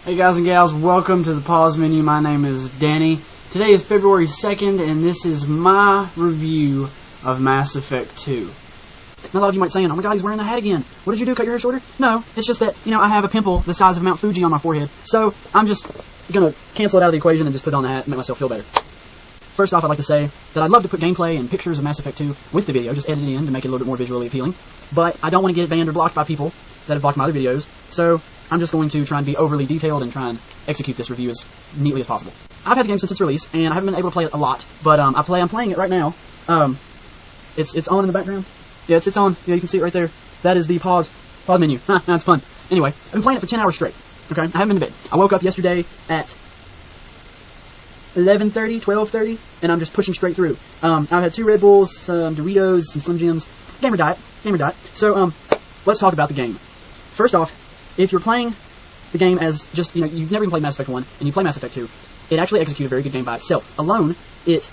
Hey guys and gals, welcome to the pause menu. My name is Danny. Today is February 2nd and this is my review of Mass Effect 2. Now a lot of you might be saying, oh my god, he's wearing the hat again. What did you do, cut your hair shorter? No, it's just that, I have a pimple the size of Mount Fuji on my forehead. So I'm just going to cancel it out of the equation and just put on the hat and make myself feel better. First off, I'd like to say that I'd love to put gameplay and pictures of Mass Effect 2 with the video, just edit it in to make it a little bit more visually appealing. But I don't want to get banned or blocked by people that have blocked my other videos, so I'm just going to try and be overly detailed and try and execute this review as neatly as possible. I've had the game since its release, and I haven't been able to play it a lot, but I'm playing it right now. It's on in the background. Yeah, it's on. Yeah, you can see it right there. That is the pause menu. That's fun. Anyway, I've been playing it for 10 hours straight. Okay, I haven't been to bed. I woke up yesterday at 11:30, 12:30, and I'm just pushing straight through. I've had 2 Red Bulls, some Doritos, some Slim Jims. Gamer diet. So, let's talk about the game. First off, if you're playing the game as just, you've never even played Mass Effect 1, and you play Mass Effect 2, it actually executes a very good game by itself. Alone, it's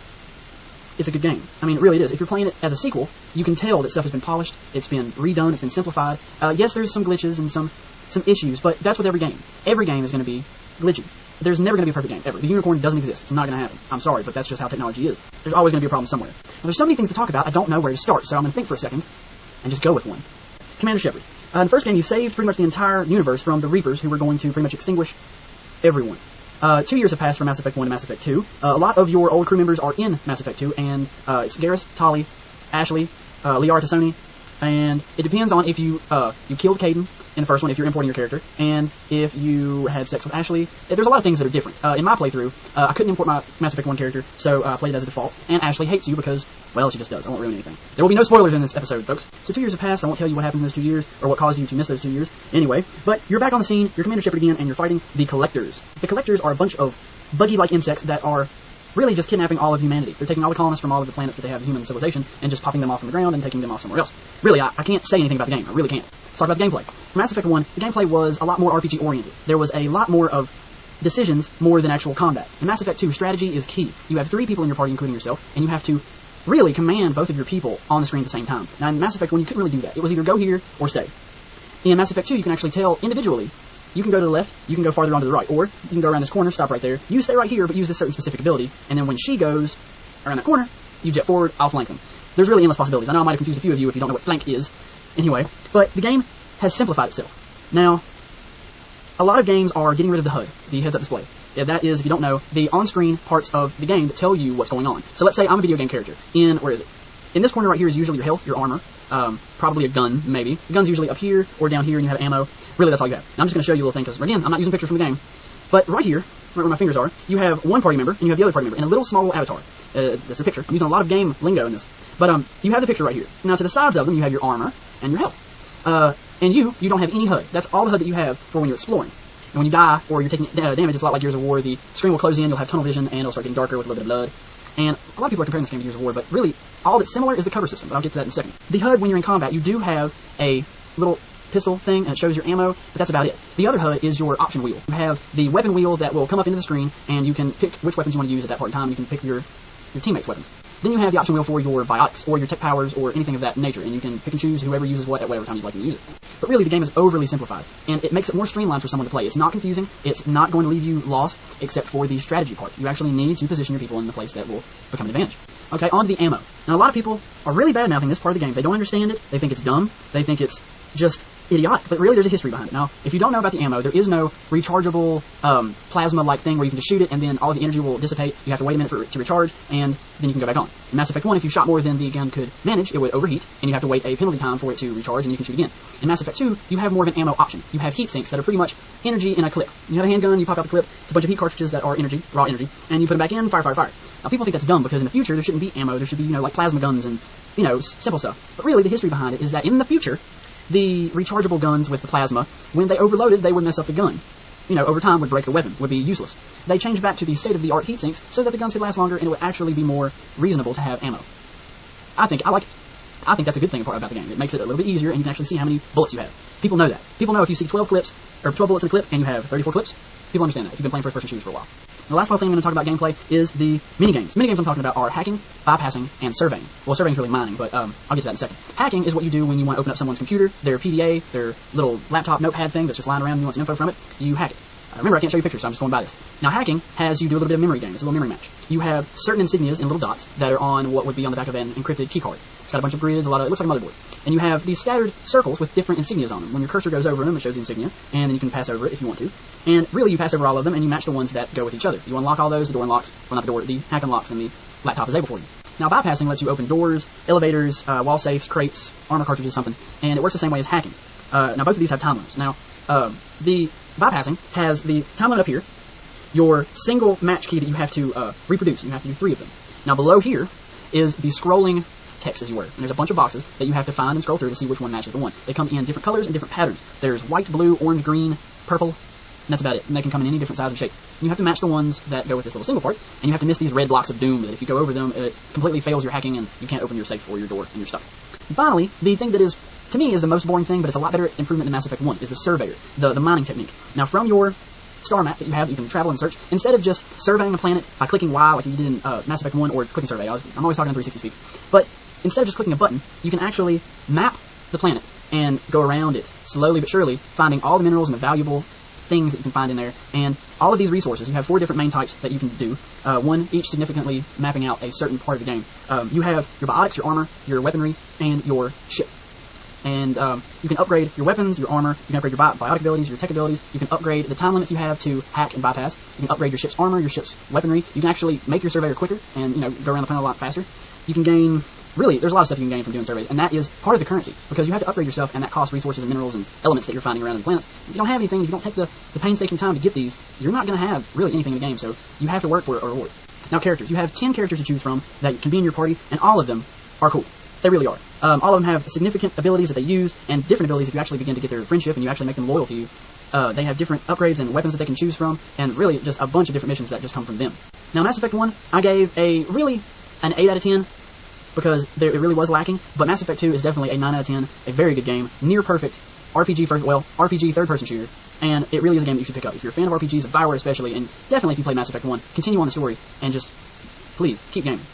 a good game. I mean, it really is. If you're playing it as a sequel, you can tell that stuff has been polished, it's been redone, it's been simplified. Yes, there's some glitches and some issues, but that's with every game. Every game is going to be glitchy. There's never going to be a perfect game, ever. The unicorn doesn't exist. It's not going to happen. I'm sorry, but that's just how technology is. There's always going to be a problem somewhere. Now, there's so many things to talk about, I don't know where to start, so I'm going to think for a second and just go with one. Commander Shepard. In the first game, you saved pretty much the entire universe from the Reapers, who were going to pretty much extinguish everyone. 2 years have passed from Mass Effect 1 to Mass Effect 2. A lot of your old crew members are in Mass Effect 2, and it's Garrus, Tali, Ashley, Liara T'Soni, and it depends on if you killed Kaidan in the first one, if you're importing your character, and if you had sex with Ashley. There's a lot of things that are different. In my playthrough, I couldn't import my Mass Effect 1 character, so I played it as a default, and Ashley hates you because, well, she just does. I won't ruin anything. There will be no spoilers in this episode, folks. So 2 years have passed. I won't tell you what happened in those 2 years, or what caused you to miss those 2 years. Anyway, but you're back on the scene, you're Commander Shepard again, and you're fighting the Collectors. The Collectors are a bunch of buggy-like insects that are really just kidnapping all of humanity. They're taking all the colonists from all of the planets that they have human civilization and just popping them off from the ground and taking them off somewhere else. Really, I can't say anything about the game. I really can't. Let's talk about the gameplay. For Mass Effect 1, the gameplay was a lot more RPG-oriented. There was a lot more of decisions more than actual combat. In Mass Effect 2, strategy is key. You have 3 people in your party, including yourself, and you have to really command both of your people on the screen at the same time. Now, in Mass Effect 1, you couldn't really do that. It was either go here or stay. In Mass Effect 2, you can actually tell individually. You can go to the left, you can go farther on to the right, or you can go around this corner, stop right there. You stay right here, but use this certain specific ability, and then when she goes around that corner, you jet forward, I'll flank them. There's really endless possibilities. I know I might have confused a few of you if you don't know what flank is. Anyway, but the game has simplified itself. Now, a lot of games are getting rid of the HUD, the heads-up display. Yeah, that is, if you don't know, the on-screen parts of the game that tell you what's going on. So let's say I'm a video game character. Where is it? In this corner right here is usually your health, your armor, probably a gun, maybe. The gun's usually up here or down here, and you have ammo. Really, that's all you have. Now, I'm just going to show you a little thing, because, again, I'm not using pictures from the game. But right here, right where my fingers are, you have one party member, and you have the other party member, and a little small little avatar. That's a picture. I'm using a lot of game lingo in this. But you have the picture right here. Now, to the sides of them, you have your armor and your health. And you don't have any HUD. That's all the HUD that you have for when you're exploring. And when you die, or you're taking damage, it's a lot like Gears of War. The screen will close in, you'll have tunnel vision, and it'll start getting darker with a little bit of blood. And a lot of people are comparing this game to Gears of War, but really, all that's similar is the cover system, but I'll get to that in a second. The HUD, when you're in combat, you do have a little pistol thing, and it shows your ammo, but that's about it. The other HUD is your option wheel. You have the weapon wheel that will come up into the screen, and you can pick which weapons you want to use at that part in time. You can pick your teammates' weapons. Then you have the option wheel for your biotics, or your tech powers, or anything of that nature, and you can pick and choose whoever uses what at whatever time you'd like to use it. But really, the game is overly simplified, and it makes it more streamlined for someone to play. It's not confusing, it's not going to leave you lost, except for the strategy part. You actually need to position your people in the place that will become an advantage. Okay, on to the ammo. Now, a lot of people are really bad-mouthing this part of the game. They don't understand it, they think it's dumb, they think it's just idiotic, but really there's a history behind it. Now, if you don't know about the ammo, there is no rechargeable plasma-like thing where you can just shoot it and then all the energy will dissipate. You have to wait a minute for it to recharge, and then you can go back on. In Mass Effect 1, if you shot more than the gun could manage, it would overheat, and you have to wait a penalty time for it to recharge, and you can shoot again. In Mass Effect 2, you have more of an ammo option. You have heat sinks that are pretty much energy in a clip. You have a handgun, you pop out the clip, it's a bunch of heat cartridges that are energy, raw energy, and you put them back in, fire. Now, people think that's dumb because in the future there shouldn't be ammo, there should be, like plasma guns and, simple stuff. But really, the history behind it is that in the future, the rechargeable guns with the plasma, when they overloaded, they would mess up the gun. Over time would break the weapon, would be useless. They changed back to the state-of-the-art heat sinks so that the guns could last longer and it would actually be more reasonable to have ammo. I like it. I think that's a good thing about the game. It makes it a little bit easier and you can actually see how many bullets you have. People know that. People know if you see 12 bullets in a clip and you have 34 clips, people understand that if you've been playing first-person shooters for a while. The last little thing I'm going to talk about gameplay is the minigames. Minigames I'm talking about are hacking, bypassing, and surveying. Well, surveying is really mining, but I'll get to that in a second. Hacking is what you do when you want to open up someone's computer, their PDA, their little laptop notepad thing that's just lying around and you want some info from it. You hack it. Remember, I can't show you pictures, so I'm just going by this. Now, hacking has you do a little bit of memory game. It's a little memory match. You have certain insignias in little dots that are on what would be on the back of an encrypted key card. It's got a bunch of grids, it looks like a motherboard. And you have these scattered circles with different insignias on them. When your cursor goes over them, it shows the insignia, and then you can pass over it if you want to. And really, you pass over all of them, and you match the ones that go with each other. You unlock all those, the door unlocks, well, not the door, the hack unlocks, and the laptop is able for you. Now, bypassing lets you open doors, elevators, wall safes, crates, armor cartridges, something, and it works the same way as hacking. Now, both of these have time limits. Now, the bypassing has the time limit up here, your single match key that you have to reproduce. You have to do 3 of them. Now, below here is the scrolling text, as you were. And there's a bunch of boxes that you have to find and scroll through to see which one matches the one. They come in different colors and different patterns. There's white, blue, orange, green, purple, and that's about it. And they can come in any different size and shape. You have to match the ones that go with this little single part, and you have to miss these red blocks of doom that if you go over them, it completely fails your hacking and you can't open your safe or your door and your stuff. And finally, the thing that is, to me, is the most boring thing, but it's a lot better improvement than Mass Effect 1, is the Surveyor, the mining technique. Now, from your star map that you have, you can travel and search. Instead of just surveying a planet by clicking Y like you did in Mass Effect 1 or clicking survey, I'm always talking in 360 speak, but instead of just clicking a button, you can actually map the planet and go around it slowly but surely, finding all the minerals and the valuable things that you can find in there, and all of these resources. You have 4 different main types that you can do, one each significantly mapping out a certain part of the game. You have your biotics, your armor, your weaponry, and your ship. And you can upgrade your weapons, your armor, you can upgrade your biotic abilities, your tech abilities, you can upgrade the time limits you have to hack and bypass, you can upgrade your ship's armor, your ship's weaponry, you can actually make your surveyor quicker and, go around the planet a lot faster. You can gain, really, there's a lot of stuff you can gain from doing surveys, and that is part of the currency, because you have to upgrade yourself, and that costs resources and minerals and elements that you're finding around in the planets. If you don't have anything, if you don't take the painstaking time to get these, you're not going to have really anything in the game, so you have to work for a reward. Now, characters. You have 10 characters to choose from that can be in your party, and all of them are cool. They really are. All of them have significant abilities that they use, and different abilities if you actually begin to get their friendship and you actually make them loyal to you. They have different upgrades and weapons that they can choose from, and really just a bunch of different missions that just come from them. Now, Mass Effect 1, I gave an 8 out of 10, because it really was lacking, but Mass Effect 2 is definitely a 9 out of 10, a very good game, near perfect RPG third-person shooter, and it really is a game that you should pick up. If you're a fan of RPGs, of Bioware especially, and definitely if you play Mass Effect 1, continue on the story, and just, please, keep gaming.